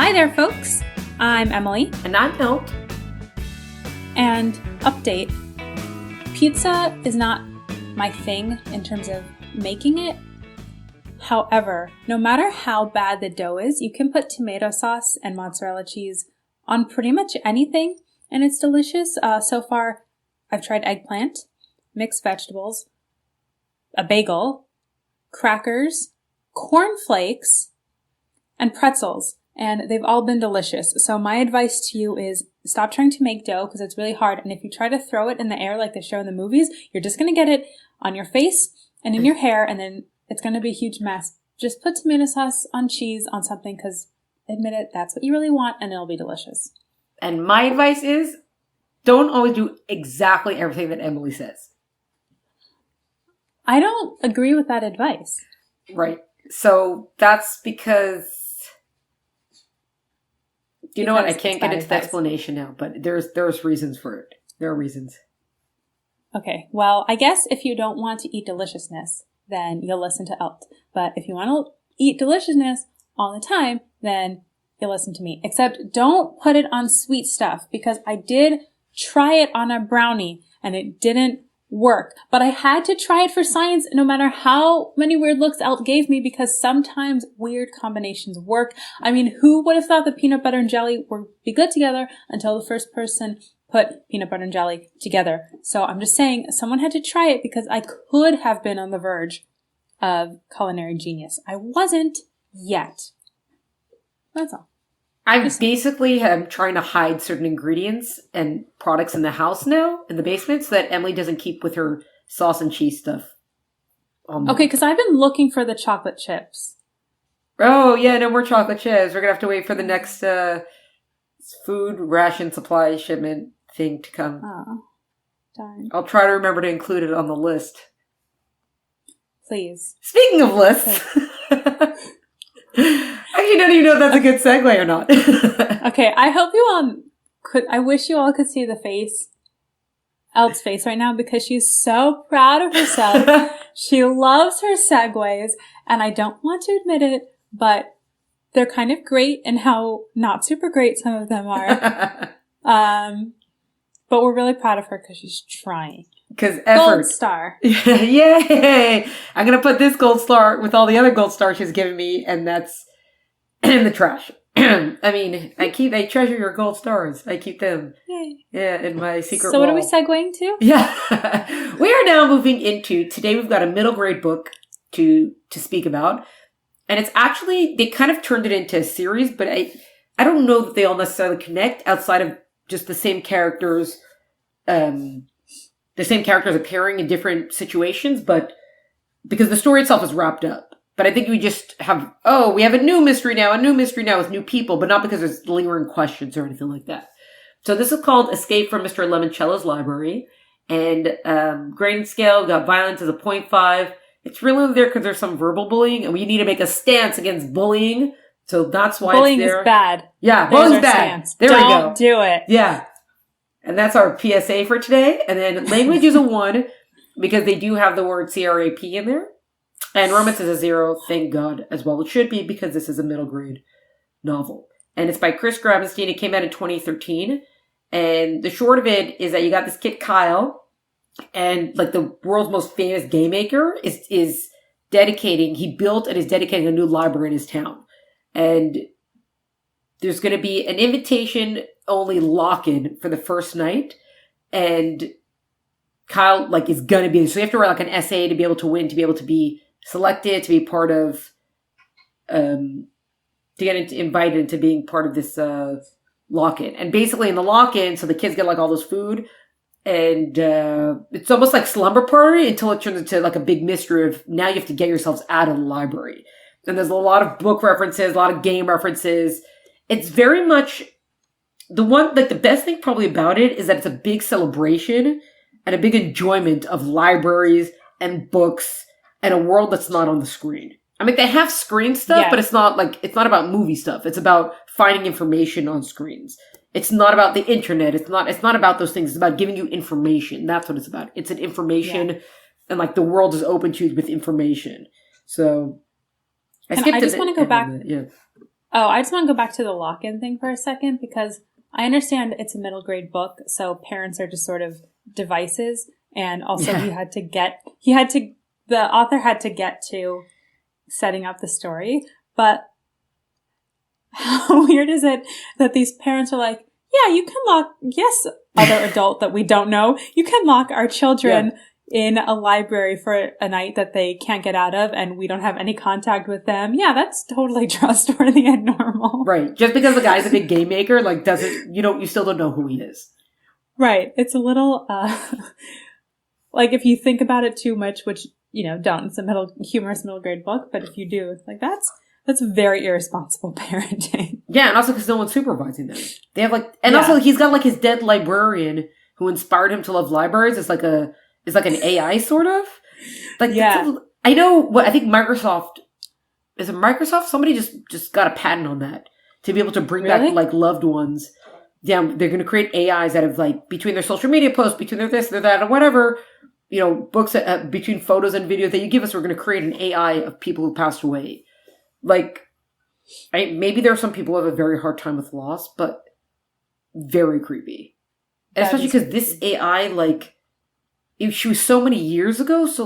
Hi there, folks. I'm Emily. And I'm Hill. And update. Pizza is not my thing in terms of making it. However, no matter how bad the dough is, you can put tomato sauce and mozzarella cheese on pretty much anything, and it's delicious. So far, I've tried eggplant, mixed vegetables, a bagel, crackers, cornflakes, and pretzels, and they've all been delicious. So my advice to you is stop trying to make dough because it's really hard, and if you try to throw it in the air like they show in the movies, you're just going to get it on your face and in your hair, and then it's going to be a huge mess. Just put tomato sauce on cheese on something because, admit it, that's what you really want, and it'll be delicious. And my advice is don't always do exactly everything that Emily says. I don't agree with that advice. Right. So that's because... You know what? I can't get into the explanation now, but there's reasons for it. There are reasons. Okay. Well, I guess if you don't want to eat deliciousness, then you'll listen to Elt. But if you want to eat deliciousness all the time, then you'll listen to me. Except don't put it on sweet stuff, because I did try it on a brownie and it didn't work. But I had to try it for science no matter how many weird looks Elt gave me, because sometimes weird combinations work. I mean, who would have thought that peanut butter and jelly would be good together until the first person put peanut butter and jelly together? So I'm just saying someone had to try it, because I could have been on the verge of culinary genius. I wasn't yet. That's all. I basically am trying to hide certain ingredients and products in the house now, in the basement, so that Emily doesn't keep with her sauce and cheese stuff. Okay, because I've been looking for the chocolate chips. Oh, yeah, no more chocolate chips. We're going to have to wait for the next food ration supply shipment thing to come. Oh, darn. I'll try to remember to include it on the list. Please. Speaking of lists... I don't even know if that's a good segue or not. Okay, I hope you all I wish you all could see the face, Elt's face right now, because she's so proud of herself. She loves her segues, and I don't want to admit it, but they're kind of great in how not super great some of them are. But we're really proud of her because she's trying. Because effort. Gold star. Yay! I'm going to put this gold star with all the other gold stars she's given me, and that's in the trash. I mean, I treasure your gold stars. I keep them. Yay. Yeah, in my secret So what wall. are we segueing to? Yeah. We are now moving into, today we've got a middle grade book to speak about. And it's actually, they kind of turned it into a series, but I don't know that they all necessarily connect outside of just the same characters, appearing in different situations, but because the story itself is wrapped up. But I think we just have, we have a new mystery now with new people, but not because there's lingering questions or anything like that. So this is called Escape from Mr. Lemoncello's Library. And grading scale, we got violence as a 0.5. It's really there because there's some verbal bullying, and we need to make a stance against bullying. So that's why bullying it's there. Bullying is bad. Yeah, bullying's bad. Stance. There we go. Don't do it. Yeah. And that's our PSA for today. And then language is a 1 because they do have the word CRAP in there. And romance is a 0, thank God, as well. It should be because this is a middle grade novel. And it's by Chris Grabenstein. It came out in 2013. And the short of it is that you got this kid, Kyle, and like the world's most famous game maker is dedicating a new library in his town. And there's going to be an invitation only lock-in for the first night. And Kyle, is going to be, so you have to write an essay to be able to win, to be able to be selected, to be part of, to get invited into being part of this, lock-in. And basically in the lock-in, so the kids get all this food, and, it's almost like slumber party until it turns into a big mystery of now you have to get yourselves out of the library. And there's a lot of book references, a lot of game references. It's very much the best thing probably about it is that it's a big celebration and a big enjoyment of libraries and books and a world that's not on the screen. I mean, they have screen stuff, but it's not about movie stuff. It's about finding information on screens. It's not about the internet. It's not about those things. It's about giving you information. That's what it's about. It's an information, and the world is open to you with information. So, I just want to go back. Oh, I just want to go back to the lock-in thing for a second, because I understand it's a middle grade book, so parents are just sort of devices. And also the author had to get to setting up the story. But how weird is it that these parents are like, yeah, you can lock, yes, other adult that we don't know, you can lock our children in a library for a night that they can't get out of, and we don't have any contact with them. Yeah, that's totally trustworthy and normal. Right. Just because the guy's a big game maker, like, you still don't know who he is. Right. It's a little, like, if you think about it too much, which, don't. It's a humorous middle grade book, but if you do, it's like, that's very irresponsible parenting. Yeah, and also because no one's supervising them. They have also he's got his dead librarian who inspired him to love libraries. It's like an AI sort of. I know. I think Microsoft is it Microsoft. Somebody just got a patent on that to be able to bring back loved ones. Yeah, they're going to create AIs out of between their social media posts, between their this, their that, or whatever. Books between photos and videos that you give us. We're going to create an AI of people who passed away. Maybe there are some people who have a very hard time with loss, but very creepy. And especially because this AI, she was so many years ago, so,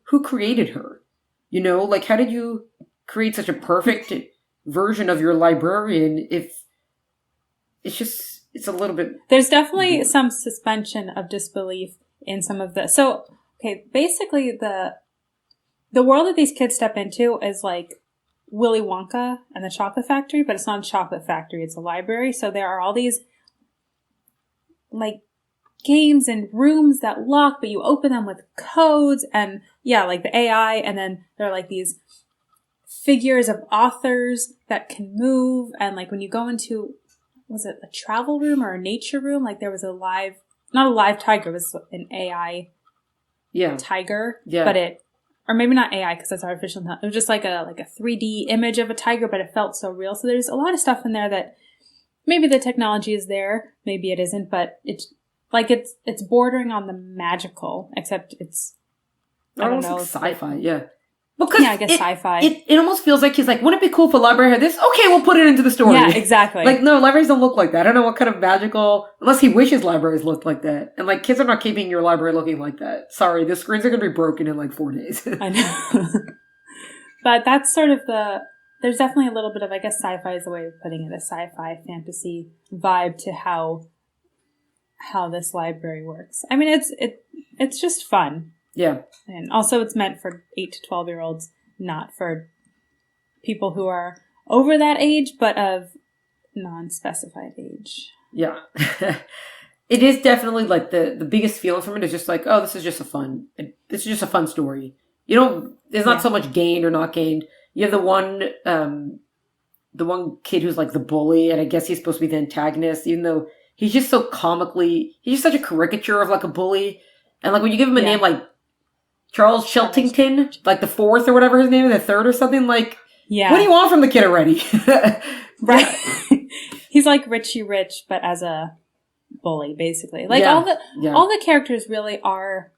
who created her? How did you create such a perfect version of your librarian if it's a little bit... There's definitely some suspension of disbelief in some of the... So, okay, basically the world that these kids step into is Willy Wonka and the Chocolate Factory, but it's not a chocolate factory, it's a library. So there are all these games and rooms that lock, but you open them with codes and the AI, and then there are these figures of authors that can move, and when you go into, was it a travel room or a nature room? There was not a live tiger, it was an AI tiger, but or maybe not AI because that's artificial. It was just a 3D image of a tiger, but it felt so real. So there's a lot of stuff in there that maybe the technology is there, maybe it isn't, but it's bordering on the magical, except it's almost sci-fi, yeah. I guess sci-fi. It almost feels like he's wouldn't it be cool if a library had this? Okay, we'll put it into the story. Yeah, exactly. No, libraries don't look like that. I don't know what kind of magical, unless he wishes libraries looked like that. And kids are not keeping your library looking like that. Sorry, the screens are going to be broken in 4 days. I know. But that's sort of there's definitely a little bit of, I guess sci-fi is the way of putting it, a sci-fi fantasy vibe to how this library works. I mean, it's just fun. Yeah. And also it's meant for 8 to 12-year-olds, not for people who are over that age, but of non-specified age. Yeah. It is definitely the biggest feeling from it is just this is just a fun story. There's not so much gained or not gained. You have the one kid who's the bully, and I guess he's supposed to be the antagonist, even though he's just so he's just such a caricature of a bully. And when you give him a name Charles Sheltington, the fourth or whatever his name is, the third or something, what do you want from the kid already? Right. He's Richie Rich, but as a bully, basically. All the characters really are,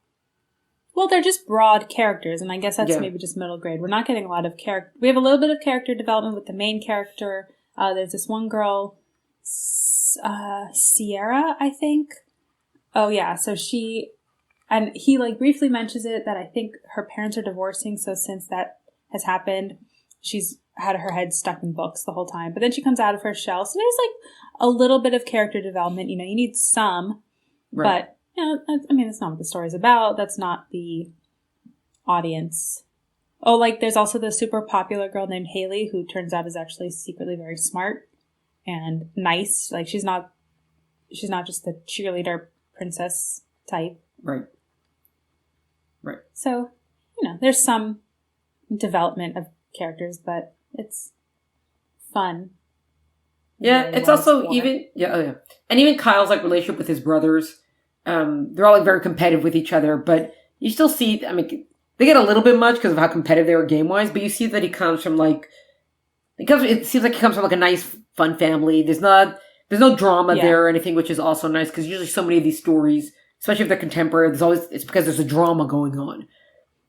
well, they're just broad characters, and I guess that's maybe just middle grade. We're not getting a lot of we have a little bit of character development with the main character. There's this one girl, Sierra, I think. Oh, yeah, so and he briefly mentions it that I think her parents are divorcing. So since that has happened, she's had her head stuck in books the whole time. But then she comes out of her shell. So there's a little bit of character development. You need some, but that's not what the story's about. That's not the audience. Oh, there's also the super popular girl named Haley who turns out is actually secretly very smart and nice. She's not just the cheerleader princess type. Right. So, there's some development of characters, but it's fun. Yeah, it's also even, and even Kyle's relationship with his brothers, they're all very competitive with each other, but you still see, they get a little bit much because of how competitive they are game-wise, but you see that he comes from it seems like he comes from a nice, fun family. There's no drama there or anything, which is also nice because usually so many of these stories, especially if they're contemporary, it's because there's a drama going on.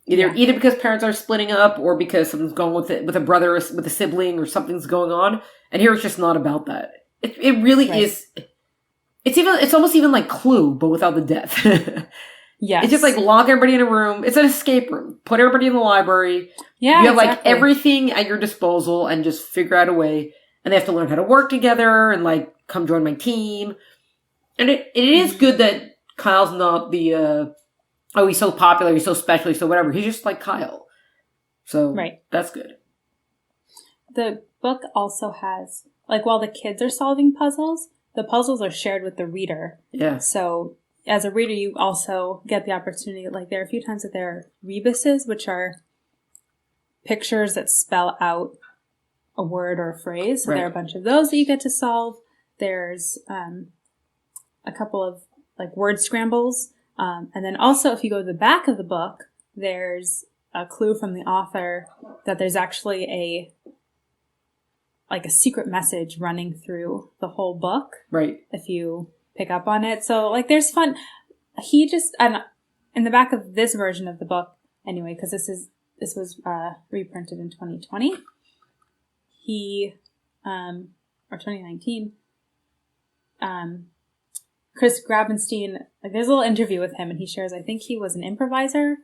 Either because parents are splitting up or because something's going with a brother, or with a sibling, or something's going on. And here it's just not about that. It really is. It's almost even like Clue, but without the death. Yes. It's just like lock everybody in a room. It's an escape room. Put everybody in the library. Yeah, you have like everything at your disposal and just figure out a way. And they have to learn how to work together and like come join my team. And it is good that Kyle's not the he's so popular, he's so special, he's so whatever. He's just like Kyle. So that's good. The book also has, like, while the kids are solving puzzles, the puzzles are shared with the reader. Yeah. So as a reader, you also get the opportunity, like there are a few times that there are rebuses, which are pictures that spell out a word or a phrase. So there are a bunch of those that you get to solve. There's a couple of like word scrambles. And then also, if you go to the back of the book, there's a clue from the author that there's actually a secret message running through the whole book. Right. If you pick up on it. So like there's fun. He just, and in the back of this version of the book, anyway, because this was reprinted in 2020. Or 2019. Chris Grabenstein, like there's a little interview with him and he shares, I think he was an improviser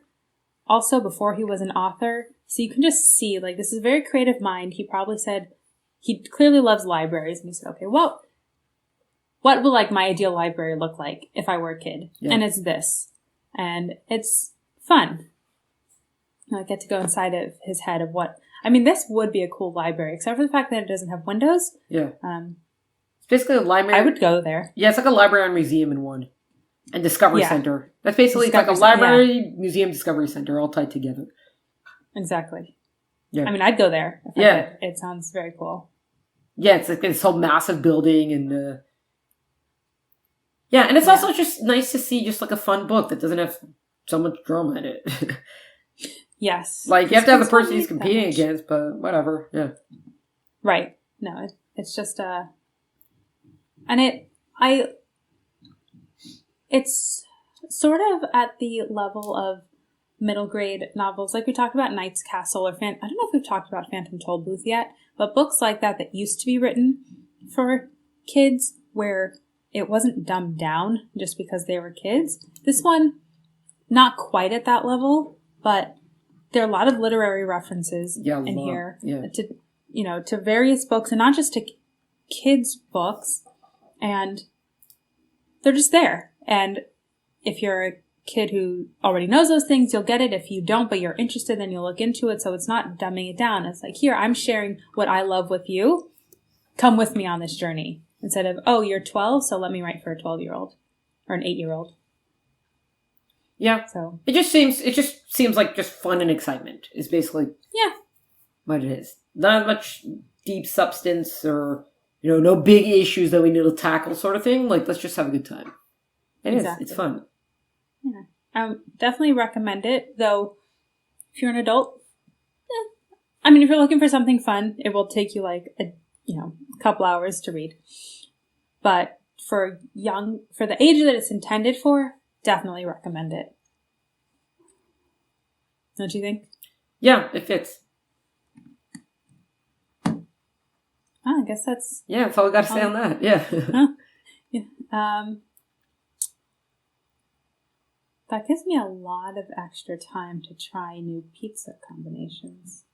also before he was an author. So you can just see, like, this is a very creative mind. He probably said, he clearly loves libraries. And he said, okay, well, what will like my ideal library look like if I were a kid? Yeah. And it's this. And it's fun. I get to go inside of his head of this would be a cool library, except for the fact that it doesn't have windows. Yeah. It's basically a library. I would go there. Yeah, it's like a library and museum in one. And Discovery Center. That's basically, it's like a library, museum, Discovery Center, all tied together. Exactly. Yeah. I'd go there. It sounds very cool. Yeah, it's like this whole massive building and and it's also just nice to see just like a fun book that doesn't have so much drama in it. Yes. Like, you have to have the person he's competing against, but whatever. Yeah. Right. No, it's just it's sort of at the level of middle grade novels. Like we talked about Knight's Castle or I don't know if we've talked about Phantom Tollbooth yet, but books like that used to be written for kids where it wasn't dumbed down just because they were kids. This one, not quite at that level, but there are a lot of literary references in here to various books and not just to kids' books. And they're just there. And if you're a kid who already knows those things, you'll get it. If you don't, but you're interested, then you'll look into it. So it's not dumbing it down. It's like, here, I'm sharing what I love with you. Come with me on this journey. Instead of, oh, you're 12, so let me write for a 12-year-old or an 8-year-old. Yeah. So it just seems like just fun and excitement is basically what it is. Not much deep substance or, no big issues that we need to tackle sort of thing. Like, let's just have a good time. It's fun. Yeah. I definitely recommend it, though if you're an adult, if you're looking for something fun, it will take you like a couple hours to read. But for the age that it's intended for, definitely recommend it. Don't you think? Yeah, it fits. I guess that's... Yeah, that's all we got to say on that. Yeah. That gives me a lot of extra time to try new pizza combinations.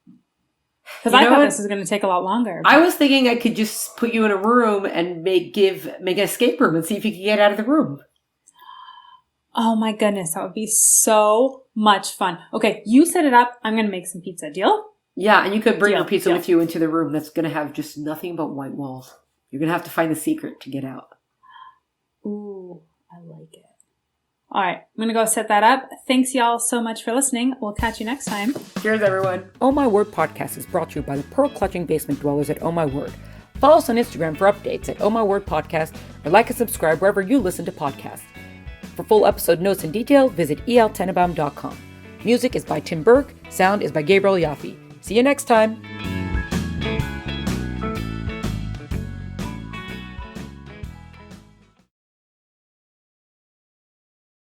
Because I thought this was going to take a lot longer. I was thinking I could just put you in a room and make an escape room and see if you could get out of the room. Oh my goodness, that would be so much fun. Okay, you set it up. I'm going to make some pizza. Deal? Yeah, and you could bring your pizza with you into the room that's going to have just nothing but white walls. You're going to have to find the secret to get out. Ooh, I like it. All right, I'm going to go set that up. Thanks, y'all, so much for listening. We'll catch you next time. Cheers, everyone. Oh My Word podcast is brought to you by the pearl-clutching basement dwellers at Oh My Word. Follow us on Instagram for updates at Oh My Word Podcast, or like and subscribe wherever you listen to podcasts. For full episode notes and detail, visit eltenenbaum.com. Music is by Tim Burke. Sound is by Gabriel Yaffe. See you next time.